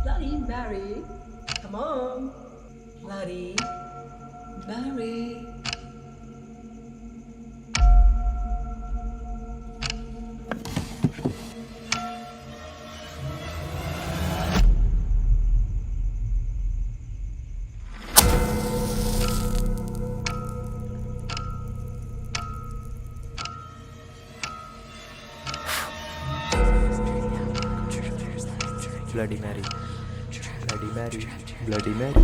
Bloody Mary. Come on. Bloody Mary. Bloody Mary, Bloody Mary, Bloody Mary.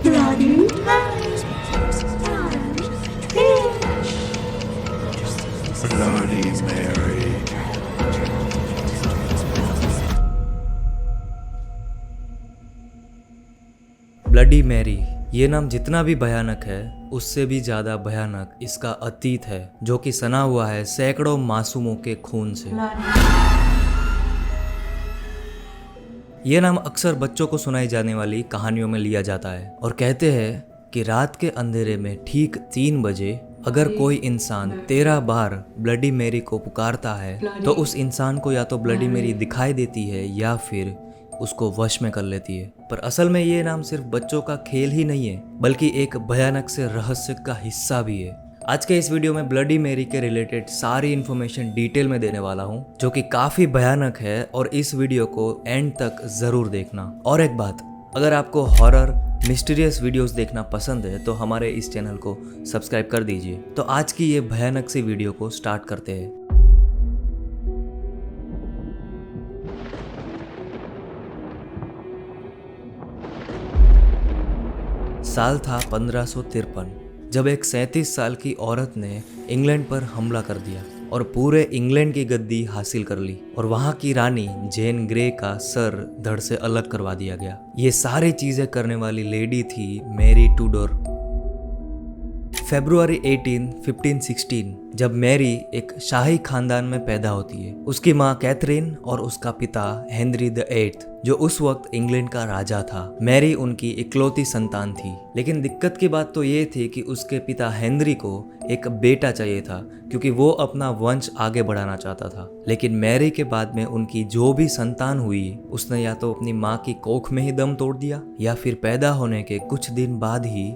Bloody Mary. Bloody Mary ये नाम जितना भी भयानक है उससे भी ज्यादा भयानक इसका अतीत है जो कि सना हुआ है सैकड़ों मासूमों के खून से। ये नाम अक्सर बच्चों को सुनाई जाने वाली कहानियों में लिया जाता है और कहते हैं कि रात के अंधेरे में ठीक 3 बजे अगर कोई इंसान 13 बार ब्लडी मैरी को पुकारता है तो उस इंसान को या तो ब्लडी मैरी दिखाई देती है या फिर उसको वश में कर लेती है। पर असल में ये नाम सिर्फ बच्चों का खेल ही नहीं है बल्कि एक भयानक से रहस्य का हिस्सा भी है। आज के इस वीडियो में ब्लडी मैरी के रिलेटेड सारी इन्फॉर्मेशन डिटेल में देने वाला हूँ जो कि काफी भयानक है और इस वीडियो को एंड तक जरूर देखना। और एक बात, अगर आपको हॉरर मिस्टीरियस वीडियोस देखना पसंद है तो हमारे इस चैनल को सब्सक्राइब कर दीजिए। तो आज की ये भयानक सी वीडियो को स्टार्ट करते हैं। साल था 1553 जब एक 37 साल की औरत ने इंग्लैंड पर हमला कर दिया और पूरे इंग्लैंड की गद्दी हासिल कर ली और वहां की रानी जेन ग्रे का सर धड़ से अलग करवा दिया गया। ये सारी चीजें करने वाली लेडी थी मैरी टूडोर। फरवरी 18, 1516 जब मैरी एक शाही खानदान में पैदा होती है। उसकी माँ कैथरीन और उसका पिता हेनरी द 8th जो उस वक्त इंग्लैंड का राजा था। मैरी उनकी इकलौती संतान थी, लेकिन दिक्कत की बात तो ये थी कि उसके पिता हेनरी को एक बेटा चाहिए था क्योंकि वो अपना वंश आगे बढ़ाना चाहता था। लेकिन मैरी के बाद में उनकी जो भी संतान हुई उसने या तो अपनी माँ की कोख में ही दम तोड़ दिया या फिर पैदा होने के कुछ दिन बाद ही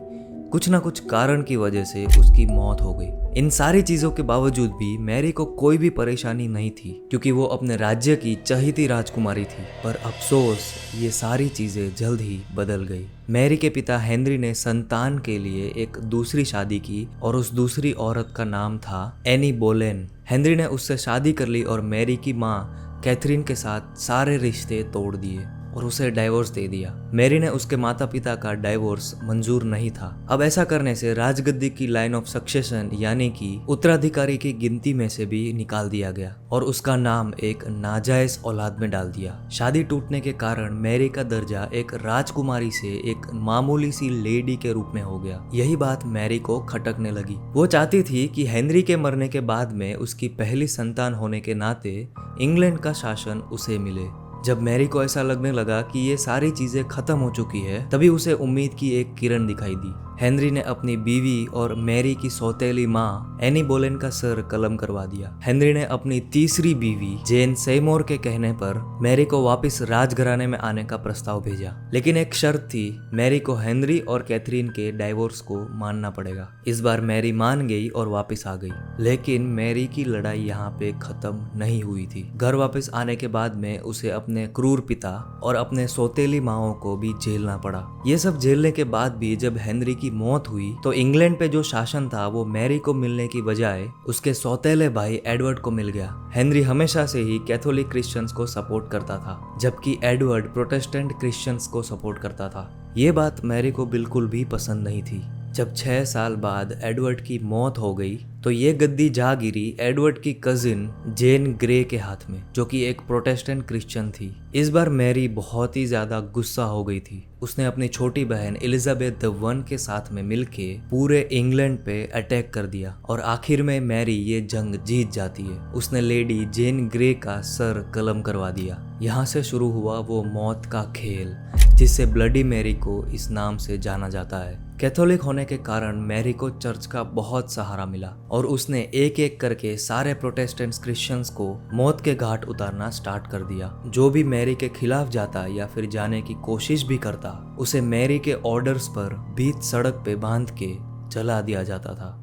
कुछ ना कुछ कारण की वजह से उसकी मौत हो गई। इन सारी चीजों के बावजूद भी मैरी को कोई भी परेशानी नहीं थी क्योंकि वो अपने राज्य की चहेती राजकुमारी थी। पर अफसोस ये सारी चीजें जल्द ही बदल गई। मैरी के पिता हेनरी ने संतान के लिए एक दूसरी शादी की और उस दूसरी औरत का नाम था एनी बोलेन। हेनरी ने उससे शादी कर ली और मैरी की माँ कैथरीन के साथ सारे रिश्ते तोड़ दिए और उसे डाइवोर्स दे दिया। मैरी ने उसके माता पिता का डाइवोर्स मंजूर नहीं था। अब ऐसा करने से राजगद्दी की लाइन ऑफ सक्सेशन यानी कि उत्तराधिकारी की गिनती में से भी निकाल दिया गया और उसका नाम एक नाजायज औलाद में डाल दिया। शादी टूटने के कारण मैरी का दर्जा एक राजकुमारी से एक मामूली सी लेडी के रूप में हो गया। यही बात मैरी को खटकने लगी। वो चाहती थी कि हेनरी के मरने के बाद में उसकी पहली संतान होने के नाते इंग्लैंड का शासन उसे मिले। जब मैरी को ऐसा लगने लगा कि ये सारी चीजें खत्म हो चुकी है तभी उसे उम्मीद की एक किरण दिखाई दी। हेनरी ने अपनी बीवी और मैरी की सौतेली माँ एनी बोलेन का सर कलम करवा दिया। हेनरी ने अपनी तीसरी बीवी जेन सेमोर के कहने पर मैरी को वापस राजघराने में आने का प्रस्ताव भेजा, लेकिन एक शर्त थी, मैरी को हेनरी और कैथरीन के डाइवोर्स को मानना पड़ेगा। इस बार मैरी मान गई और वापस आ गई, लेकिन मैरी की लड़ाई यहाँ पे खत्म नहीं हुई थी। घर वापस आने के बाद में उसे अपने क्रूर पिता और अपने सौतेली माओं को भी झेलना पड़ा। ये सब झेलने के बाद भी जब हेनरी की मौत हुई तो इंग्लैंड पे जो शासन था वो मैरी को मिलने की बजाय उसके सौतेले भाई एडवर्ड को मिल गया। हेनरी हमेशा से ही कैथोलिक क्रिश्चियंस को सपोर्ट करता था जबकि एडवर्ड प्रोटेस्टेंट क्रिश्चियंस को सपोर्ट करता था। ये बात मैरी को बिल्कुल भी पसंद नहीं थी। जब 6 साल बाद एडवर्ड की मौत हो गई तो ये गद्दी जा गिरी एडवर्ड की कजिन जेन ग्रे के हाथ में, जो कि एक प्रोटेस्टेंट क्रिश्चियन थी। इस बार मैरी बहुत ही ज्यादा गुस्सा हो गई थी। उसने अपनी छोटी बहन एलिजाबेथ द 1 के साथ में मिलके पूरे इंग्लैंड पे अटैक कर दिया और आखिर में मैरी ये जंग जीत जाती है। उसने लेडी जेन ग्रे का सर कलम करवा दिया। यहाँ से शुरू हुआ वो मौत का खेल जिससे ब्लडी मैरी को इस नाम से जाना जाता है। कैथोलिक होने के कारण मैरी को चर्च का बहुत सहारा मिला और उसने एक एक करके सारे प्रोटेस्टेंट्स क्रिश्चियंस को मौत के घाट उतारना स्टार्ट कर दिया। जो भी मैरी के खिलाफ जाता या फिर जाने की कोशिश भी करता, उसे मैरी के ऑर्डर्स पर बीच सड़क पे बांध के जला दिया जाता था।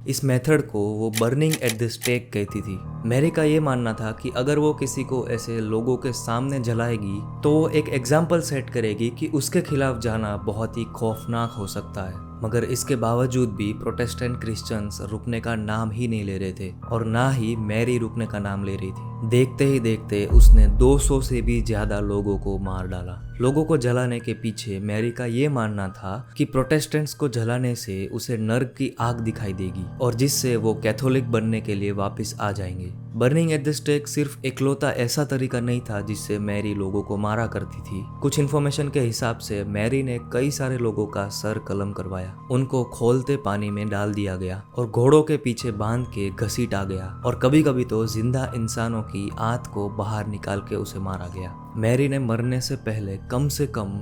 इस मेथड को वो बर्निंग एट द स्टेक कहती थी। मैरी का ये मानना था कि अगर वो किसी को ऐसे लोगों के सामने जलाएगी तो वो एक एग्जाम्पल सेट करेगी कि उसके खिलाफ जाना बहुत ही खौफनाक हो सकता है। मगर इसके बावजूद भी प्रोटेस्टेंट क्रिश्चियंस रुकने का नाम ही नहीं ले रहे थे और ना ही मैरी रुकने का नाम ले रही थी। देखते ही देखते उसने 200 से भी ज्यादा लोगों को मार डाला। लोगों को जलाने के पीछे मैरी का ये मानना था कि प्रोटेस्टेंट्स को जलाने से उसे नर्क की आग दिखाई देगी और जिससे वो कैथोलिक बनने के लिए वापस आ जाएंगे। बर्निंग एट द स्टेक सिर्फ इकलौता ऐसा तरीका नहीं था जिससे मैरी लोगों को मारा करती थी। कुछ इन्फॉर्मेशन के हिसाब से मैरी ने कई सारे लोगों का सर कलम करवाया, उनको खोलते पानी में डाल दिया गया और घोड़ों के पीछे बांध के घसीटा गया और कभी कभी तो जिंदा इंसानों की आंत को बाहर निकाल के उसे मारा गया। मैरी ने मरने से पहले कम से कम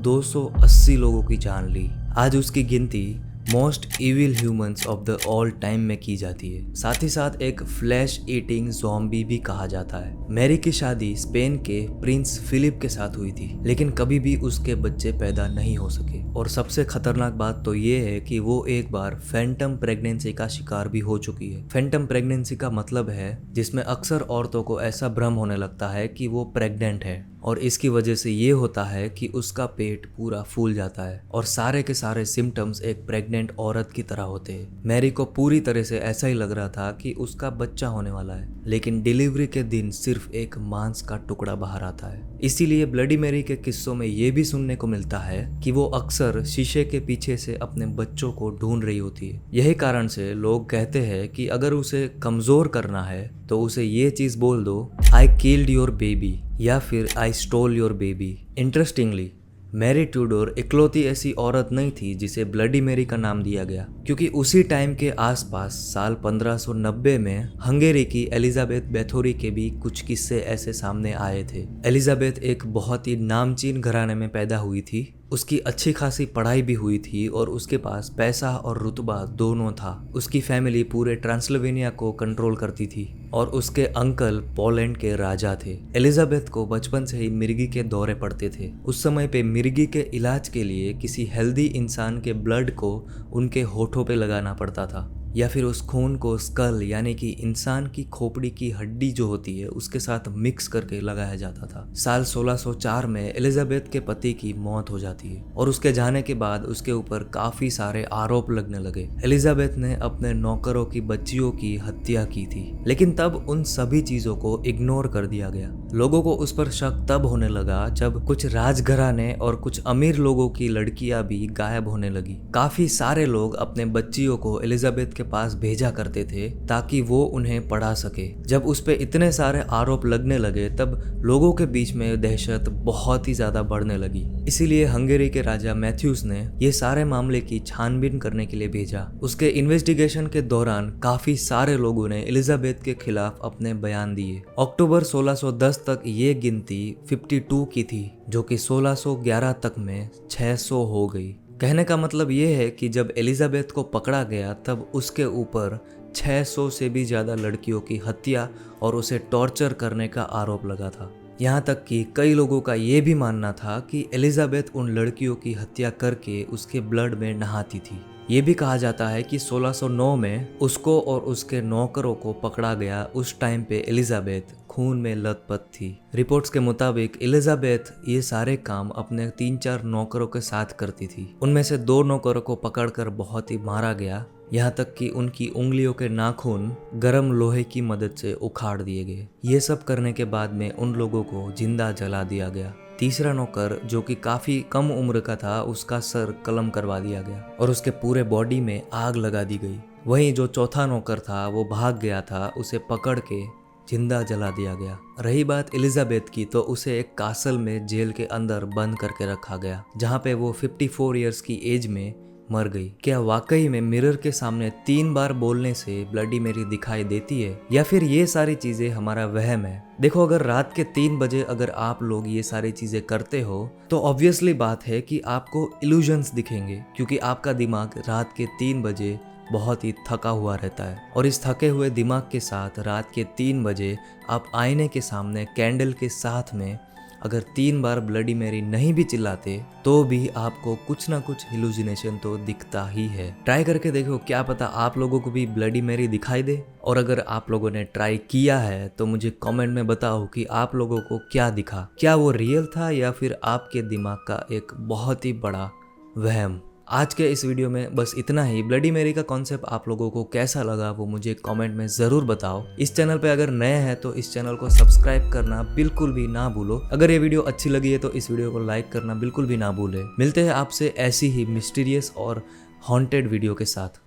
280 लोगों की जान ली। आज उसकी गिनती most evil humans of the all time में की जाती है। साथ ही साथ एक फ्लैश ईटिंग ज़ॉम्बी भी कहा जाता है। मैरी की शादी स्पेन के प्रिंस फिलिप के साथ हुई थी, लेकिन कभी भी उसके बच्चे पैदा नहीं हो सके। और सबसे खतरनाक बात तो ये है कि वो एक बार फैंटम प्रेगनेंसी का शिकार भी हो चुकी है। फैंटम प्रेगनेंसी का मतलब है जिसमें अक्सर औरतों को ऐसा भ्रम होने लगता है कि वो प्रेग्नेंट है और इसकी वजह से ये होता है कि उसका पेट पूरा फूल जाता है और सारे के सारे सिम्टम्स एक प्रेग्नेंट औरत की तरह होते हैं। मैरी को पूरी तरह से ऐसा ही लग रहा था कि उसका बच्चा होने वाला है, लेकिन डिलीवरी के दिन सिर्फ एक मांस का टुकड़ा बाहर आता है। इसीलिए ब्लडी मैरी के किस्सों में ये भी सुनने को मिलता है कि वो अक्सर शीशे के पीछे से अपने बच्चों को ढूंढ रही होती है। यही कारण से लोग कहते हैं कि अगर उसे कमजोर करना है तो उसे ये चीज बोल दो, आई किल्ड योर बेबी या फिर I stole your baby. Interestingly Mary Tudor इकलौती ऐसी औरत नहीं थी जिसे ब्लडी मैरी का नाम दिया गया, क्योंकि उसी टाइम के आसपास साल 1590 में हंगेरी की एलिजाबेथ बैथोरी के भी कुछ किस्से ऐसे सामने आए थे। एलिजाबेथ एक बहुत ही नामचीन घराने में पैदा हुई थी। उसकी अच्छी खासी पढ़ाई भी हुई थी और उसके पास पैसा और रुतबा दोनों था। उसकी फैमिली पूरे ट्रांसल्वेनिया को कंट्रोल करती थी और उसके अंकल पोलैंड के राजा थे। एलिजाबेथ को बचपन से ही मिर्गी के दौरे पड़ते थे। उस समय पे मिर्गी के इलाज के लिए किसी हेल्दी इंसान के ब्लड को उनके होठों पे लगाना पड़ता था या फिर उस खून को स्कल यानी कि इंसान की खोपड़ी की हड्डी जो होती है उसके साथ मिक्स करके लगाया जाता था। साल 1604 में एलिजाबेथ के पति की मौत हो जाती है और उसके जाने के बाद उसके ऊपर काफी सारे आरोप लगने लगे। एलिजाबेथ ने अपने नौकरों की बच्चियों की हत्या की थी, लेकिन तब उन सभी चीजों को इग्नोर कर दिया गया। लोगों को उस पर शक तब होने लगा जब कुछ राजघराने और कुछ अमीर लोगों की लड़कियां भी गायब होने लगी। काफी सारे लोग अपने बच्चियों को एलिजाबेथ के पास भेजा करते थे ताकि वो उन्हें पढ़ा सके। जब उस पे इतने सारे आरोप लगने लगे तब लोगों के बीच में दहशत बहुत ही ज्यादा बढ़ने लगी। इसीलिए हंगेरी के राजा मैथ्यूस ने ये सारे मामले की छानबीन करने के लिए भेजा। उसके इन्वेस्टिगेशन के दौरान काफी सारे लोगों ने एलिजाबेथ के खिलाफ अपने बयान दिए। अक्टूबर 1610 तक ये गिनती 52 की थी, जो कि 1611 तक में 600 हो गई। कहने का मतलब ये है कि जब एलिजाबेथ को पकड़ा गया तब उसके ऊपर 600 से भी ज़्यादा लड़कियों की हत्या और उसे टॉर्चर करने का आरोप लगा था। यहाँ तक कि कई लोगों का ये भी मानना था कि एलिजाबेथ उन लड़कियों की हत्या करके उसके ब्लड में नहाती थी। ये भी कहा जाता है कि 1609 में उसको और उसके नौकरों को पकड़ा गया। उस टाइम पे एलिजाबेथ खून में लथपथ थी। रिपोर्ट्स के मुताबिक एलिजाबेथ ये सारे काम अपने 3-4 नौकरों के साथ करती थी। उनमें से 2 नौकरों को पकड़कर बहुत ही मारा गया, यहाँ तक कि उनकी उंगलियों के नाखून गर्म लोहे की मदद से उखाड़ दिए गए। ये सब करने के बाद में उन लोगों को जिंदा जला दिया गया। तीसरा नौकर जो कि काफी कम उम्र का था, उसका सर कलम करवा दिया गया और उसके पूरे बॉडी में आग लगा दी गई। वहीं जो चौथा नौकर था वो भाग गया था, उसे पकड़ के जिंदा जला दिया गया। रही बात एलिजाबेथ की, तो उसे एक कासल में जेल के अंदर बंद करके रखा गया, जहाँ पे वो 54 इयर्स की एज में मर गई। क्या वाकई में मिरर के सामने 3 बार बोलने से ब्लडी मैरी दिखाई देती है, या फिर ये सारी चीजें हमारा वहम है? देखो, अगर रात के 3 बजे अगर आप लोग ये सारी चीजें करते हो तो ऑब्वियसली बात है कि आपको इल्यूजन्स दिखेंगे, क्योंकि आपका दिमाग रात के 3 बजे बहुत ही थका हुआ रहता है। और इस थके हुए दिमाग के साथ रात के 3 बजे आप आईने के सामने कैंडल के साथ में अगर 3 बार ब्लडी मैरी नहीं भी चिल्लाते तो भी आपको कुछ ना कुछ हिलुसिनेशन तो दिखता ही है। ट्राई करके देखो, क्या पता आप लोगों को भी ब्लडी मैरी दिखाई दे। और अगर आप लोगों ने ट्राई किया है तो मुझे कमेंट में बताओ कि आप लोगों को क्या दिखा, क्या वो रियल था या फिर आपके दिमाग का एक बहुत ही बड़ा वहम। आज के इस वीडियो में बस इतना ही। ब्लडी मैरी का कॉन्सेप्ट आप लोगों को कैसा लगा वो मुझे कमेंट में ज़रूर बताओ। इस चैनल पे अगर नए हैं तो इस चैनल को सब्सक्राइब करना बिल्कुल भी ना भूलो। अगर ये वीडियो अच्छी लगी है तो इस वीडियो को लाइक करना बिल्कुल भी ना भूले। मिलते हैं आपसे ऐसी ही मिस्टीरियस और हॉन्टेड वीडियो के साथ।